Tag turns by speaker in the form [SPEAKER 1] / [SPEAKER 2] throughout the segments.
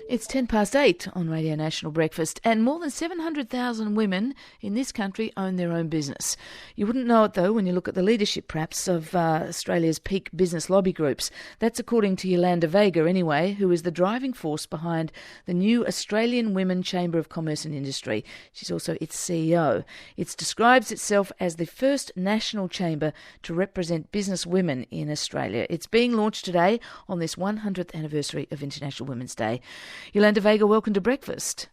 [SPEAKER 1] It's 8:10 on Radio National Breakfast, and more than 700,000 women in this country own their own business. You wouldn't know it, though, when you look at the leadership, perhaps, of Australia's peak business lobby groups. That's according to Yolanda Vega, anyway, who is the driving force behind the new Australian Women Chamber of Commerce and Industry. She's also its CEO. It describes itself as the first national chamber to represent business women in Australia. It's being launched today on this 100th anniversary of International Women's Day. Yolanda Vega, welcome to Breakfast.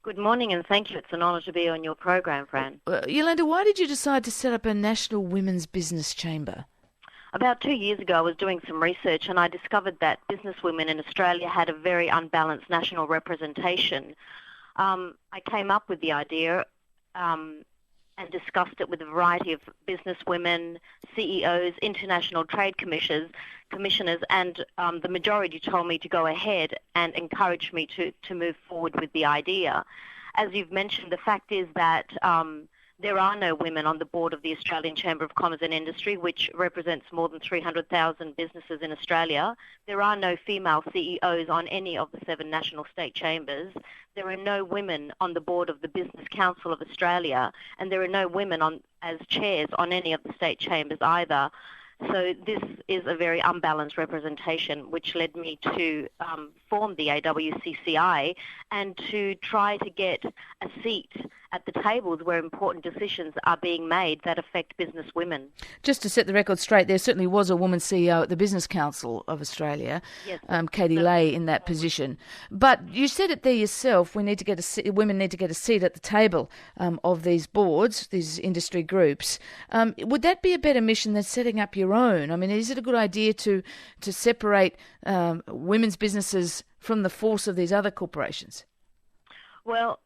[SPEAKER 2] Good morning and thank you. It's an honour to be on your program, Fran.
[SPEAKER 1] Yolanda, why did you decide to set up a National Women's Business Chamber?
[SPEAKER 2] About 2 years ago, I was doing some research and I discovered that businesswomen in Australia had a very unbalanced national representation. I came up with the idea and discussed it with a variety of businesswomen, CEOs, international trade commissioners, and the majority told me to go ahead and encouraged me to move forward with the idea. As you've mentioned, the fact is that there are no women on the board of the Australian Chamber of Commerce and Industry, which represents more than 300,000 businesses in Australia. There are no female CEOs on any of the 7 national state chambers. There are no women on the board of the Business Council of Australia, and there are no women as chairs on any of the state chambers either. So this is a very unbalanced representation, which led me to form the AWCCI and to try to get a seat at the tables where important decisions are being made that affect business women.
[SPEAKER 1] Just to set the record straight, there certainly was a woman CEO at the Business Council of Australia,
[SPEAKER 2] yes,
[SPEAKER 1] Katie Lay, in that position. But you said it there yourself, women need to get a seat at the table of these boards, these industry groups. Would that be a better mission than setting up your own? I mean, is it a good idea to separate women's businesses from the force of these other corporations?
[SPEAKER 2] Well,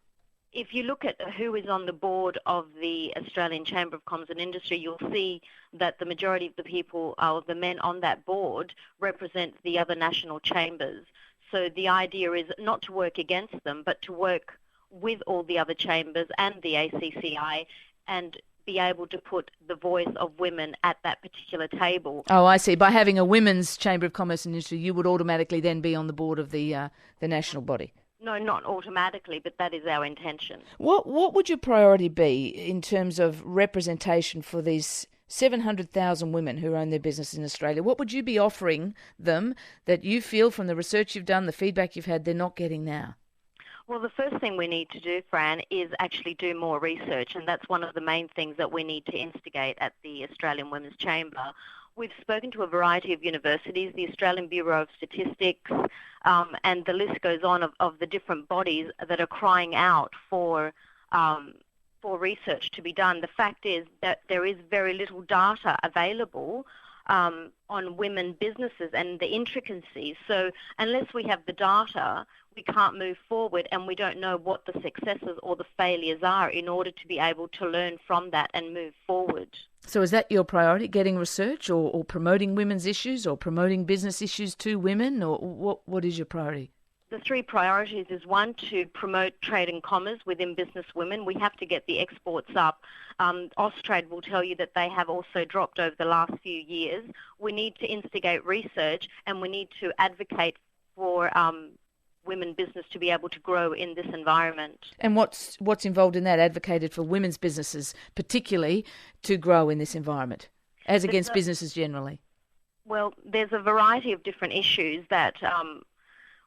[SPEAKER 2] if you look at who is on the board of the Australian Chamber of Commerce and Industry, you'll see that the majority of the people, the men on that board, represent the other national chambers. So the idea is not to work against them, but to work with all the other chambers and the ACCI and be able to put the voice of women at that particular table.
[SPEAKER 1] Oh, I see. By having a women's Chamber of Commerce and Industry, you would automatically then be on the board of the national body.
[SPEAKER 2] No, not automatically, but that is our intention.
[SPEAKER 1] What would your priority be in terms of representation for these 700,000 women who own their business in Australia? What would you be offering them that you feel from the research you've done, the feedback you've had, they're not getting now?
[SPEAKER 2] Well, the first thing we need to do, Fran, is actually do more research, and that's one of the main things that we need to instigate at the Australian Women's Chamber. We've spoken to a variety of universities, the Australian Bureau of Statistics, and the list goes on of the different bodies that are crying out for research to be done. The fact is that there is very little data available on women businesses and the intricacies. So unless we have the data, we can't move forward, and we don't know what the successes or the failures are in order to be able to learn from that and move forward.
[SPEAKER 1] So is that your priority, getting research or promoting women's issues or promoting business issues to women, or what is your priority?
[SPEAKER 2] The 3 priorities is 1, to promote trade and commerce within business women. We have to get the exports up. Austrade will tell you that they have also dropped over the last few years. We need to instigate research, and we need to advocate for women business to be able to grow in this environment.
[SPEAKER 1] And what's involved in that, advocated for women's businesses particularly to grow in this environment, as against businesses generally? Well,
[SPEAKER 2] there's a variety of different issues that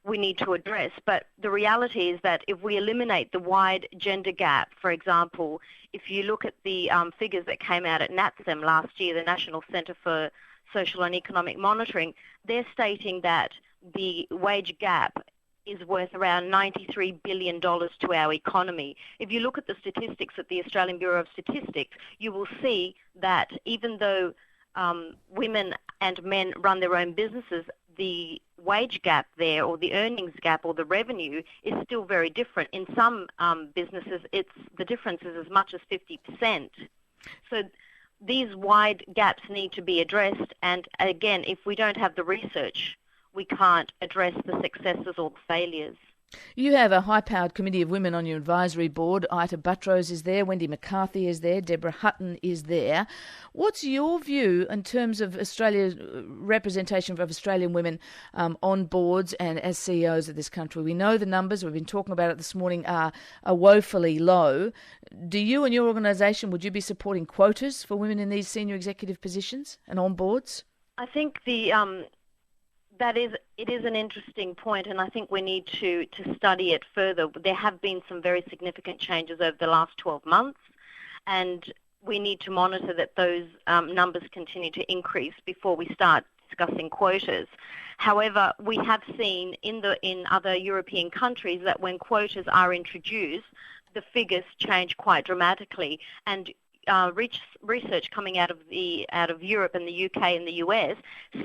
[SPEAKER 2] we need to address, but the reality is that if we eliminate the wide gender gap, for example, if you look at the figures that came out at NATSEM last year, the National Centre for Social and Economic Monitoring, they're stating that the wage gap is worth around $93 billion to our economy. If you look at the statistics at the Australian Bureau of Statistics, you will see that even though women and men run their own businesses, the wage gap there, or the earnings gap, or the revenue is still very different. In some businesses, the difference is as much as 50%. So these wide gaps need to be addressed, and again, if we don't have the research, we can't address the successes or the failures.
[SPEAKER 1] You have a high-powered committee of women on your advisory board. Ita Buttrose is there, Wendy McCarthy is there, Deborah Hutton is there. What's your view in terms of Australia's representation of Australian women on boards and as CEOs of this country? We know the numbers, we've been talking about it this morning, are woefully low. Do you and your organisation, would you be supporting quotas for women in these senior executive positions and on boards?
[SPEAKER 2] I think it is an interesting point, and I think we need to study it further. There have been some very significant changes over the last 12 months, and we need to monitor that those numbers continue to increase before we start discussing quotas. However, we have seen in other European countries that when quotas are introduced, the figures change quite dramatically, and research coming out of Europe and the UK and the US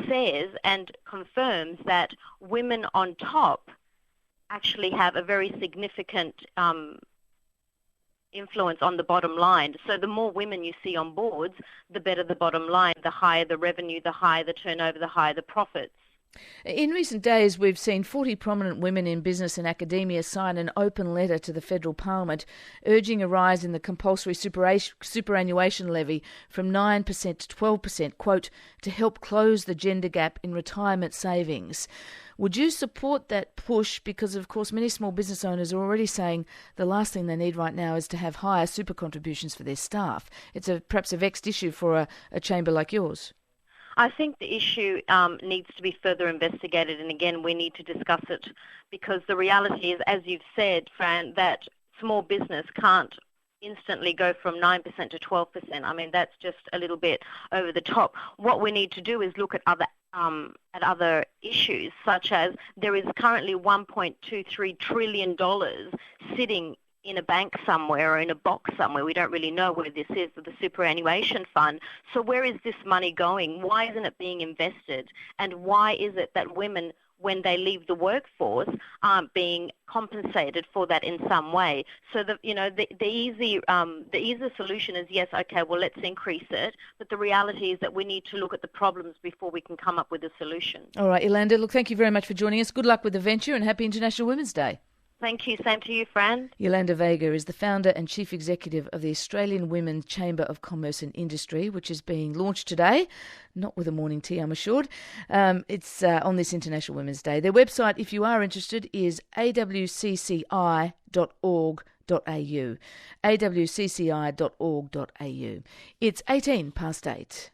[SPEAKER 2] says and confirms that women on top actually have a very significant influence on the bottom line. So the more women you see on boards, the better the bottom line, the higher the revenue, the higher the turnover, the higher the profits.
[SPEAKER 1] In recent days, we've seen 40 prominent women in business and academia sign an open letter to the federal parliament urging a rise in the compulsory superannuation levy from 9% to 12%, quote, to help close the gender gap in retirement savings. Would you support that push? Because, of course, many small business owners are already saying the last thing they need right now is to have higher super contributions for their staff. It's perhaps a vexed issue for a chamber like yours.
[SPEAKER 2] I think the issue needs to be further investigated, and again, we need to discuss it, because the reality is, as you've said, Fran, that small business can't instantly go from 9% to 12%. I mean, that's just a little bit over the top. What we need to do is look at other issues, such as there is currently $1.23 trillion sitting in a bank somewhere or in a box somewhere. We don't really know where this is, the superannuation fund. So where is this money going? Why isn't it being invested? And why is it that women, when they leave the workforce, aren't being compensated for that in some way? So the easy solution is, yes, okay, well, let's increase it. But the reality is that we need to look at the problems before we can come up with a solution. All
[SPEAKER 1] right, Yolanda, look, thank you very much for joining us. Good luck with the venture and happy International Women's Day.
[SPEAKER 2] Thank you. Same to you, Fran.
[SPEAKER 1] Yolanda Vega is the founder and chief executive of the Australian Women's Chamber of Commerce and Industry, which is being launched today. Not with a morning tea, I'm assured. It's on this International Women's Day. Their website, if you are interested, is awcci.org.au. awcci.org.au. It's 8:18.